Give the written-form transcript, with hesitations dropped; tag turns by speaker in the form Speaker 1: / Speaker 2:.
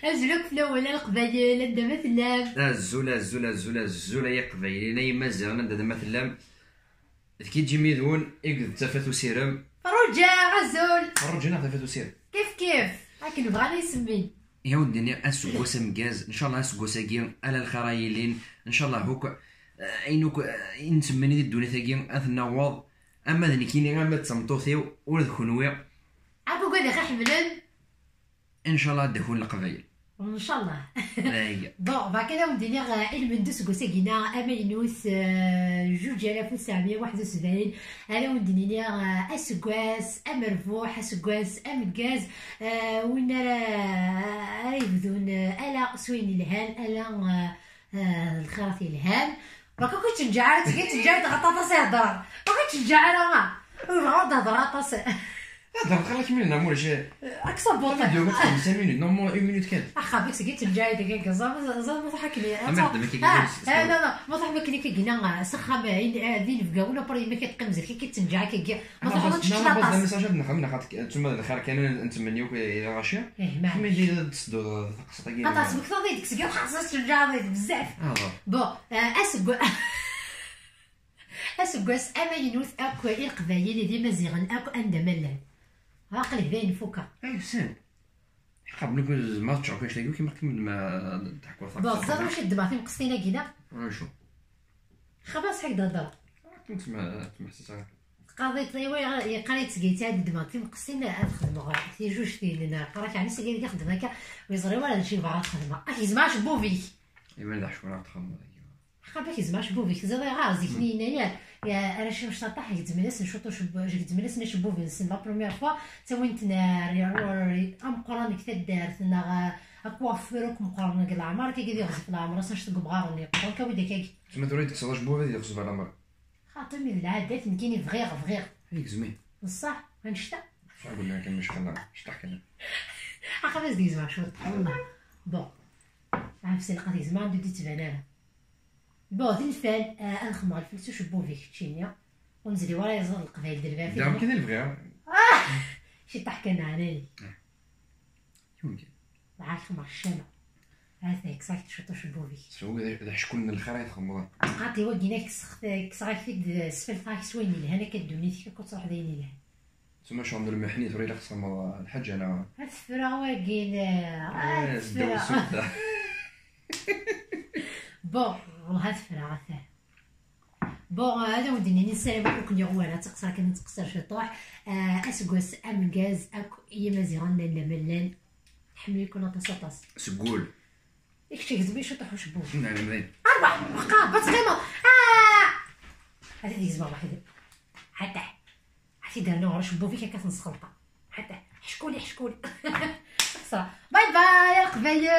Speaker 1: أزلك في الأول القبايل عندها مثلام.
Speaker 2: الزولا يا قبايلين يا مازال عندها مثلام. كي تجي ميدون يقد تفاتو سيرم.
Speaker 1: رجع غزول.
Speaker 2: رجعنا تفاتو سيرم.
Speaker 1: كيف لكن بغاني يسمي.
Speaker 2: يا ودي اسكوسا مكاز ان شاء الله اسكوسا كي على الخرايلين ان شاء الله هوك اينوك نسميني الدنيا ثاكي اثناوض اما ذني كيني غير ما تسمطوثيو ولد خنوي
Speaker 1: عبو قال غير حملن
Speaker 2: ان شاء الله دخول القبايل
Speaker 1: ان شاء الله.
Speaker 2: هي
Speaker 1: بون بعد كده ودينا علم ندوس كوساكينا امينوس 2971 انا ودينا اسكواس امرفوح اسكواس امكاز وين راه يبدون الا سوين الهان الا الخراطي الهان ما كنتش نجعل تجي غطاطا سهدر ما كنتش نجعل ما نعود هضر غطاس
Speaker 2: هذا خلاك من نموش
Speaker 1: اكثر بوطه
Speaker 2: فيديو 5 مينوت نورمال 1 مينوت كان
Speaker 1: بس قلت الجاي دقيقه زعما مضحك لي
Speaker 2: لا
Speaker 1: لا مضحك ما كاين كينا سخا ذين في ولا بري ما كتقمز كي كتنجع كي ما تحاولش
Speaker 2: لا بس الميساج نخمن خاطر تما الاخر كان نتمنيوك الى غاشيه كما يجي تصدو تقصط كاين
Speaker 1: خاطر بك تضيد كسكي خاصك ترجع بزاف بون اسكواس اما ينوث اكو القبايل ديما زيغن اكو اندملان عقلي باين فوكا
Speaker 2: اي سين قبل كل ما تشوف واش تقول كيما ما تحكوا فاك
Speaker 1: بون صافي واش الدباتي مقصتينا كينا
Speaker 2: شو
Speaker 1: خلاص هكذا الهضره
Speaker 2: كنت ما حسيتها
Speaker 1: قضيت ايوا قريت سقيت هاد الدباتي مقصتينا هاد الخدمه في جوج فين قرات يعني سقيت ديال الخدمه هكا ويزري ولا هادشي بغا الخدمه كيزمعش بوفيك
Speaker 2: ايوا لا شكون راه تخدم
Speaker 1: خا كيزمعش بوفيك زاد غير زيكني هنايا يا انا شي مش طاح يتمنس نشوطو يتمنس نشبو في السن لا بروميير فوا تاوينت نار ام قران كتا دارت نا اكوافير مقارنه كاع العمر كيدير يغزف العمر اش تقول بغارني دونك ودي كي
Speaker 2: تما تريد تصلاش بوفي ديال يغزف العمر
Speaker 1: خاطر من العادات كاينين فغيغ
Speaker 2: هيك زمين
Speaker 1: بصح غنشتا
Speaker 2: نقول لك مش خلنا شطح كلام
Speaker 1: بس ديزما شو والله بون عرفت لقيت زمان بديت تبان بون ذي الفال نخمر الفلسو شبو فيك تشينيا ونزلي ورا يزر القبايل ديال البارح
Speaker 2: دام كاين الفغير
Speaker 1: شي طاح كان علاني
Speaker 2: يمكن
Speaker 1: معاك خمر الشامة هذاك ساكت شطو شبو فيك
Speaker 2: شو هذا شكون من الخرايط خمر
Speaker 1: قاتي وكيناك كسغاك فيك سفل فاك سوين لهنا كدونيتك كتروح دايني لهنا
Speaker 2: ثم شو عند المحني تريد خصم الحج انا
Speaker 1: هاد السفرة واكين
Speaker 2: السفرة
Speaker 1: بون والله السفرة غاثاه بون هذا ودني نسالم كون يغوانا تقصر كان تقصر شي طوح اسكوس امكاز اكو يا مزيغان لا ملان حمل يكون طاس
Speaker 2: سقول
Speaker 1: يكشي كزبي شو طيح وشبو
Speaker 2: نعم مزيان
Speaker 1: اربع بقى بتقيمه هذا ديك زبا واحد حتى عرفتي دارنا ورا شبو فيك كتنسخلطه حتى حشكولي صح باي باي القبايل.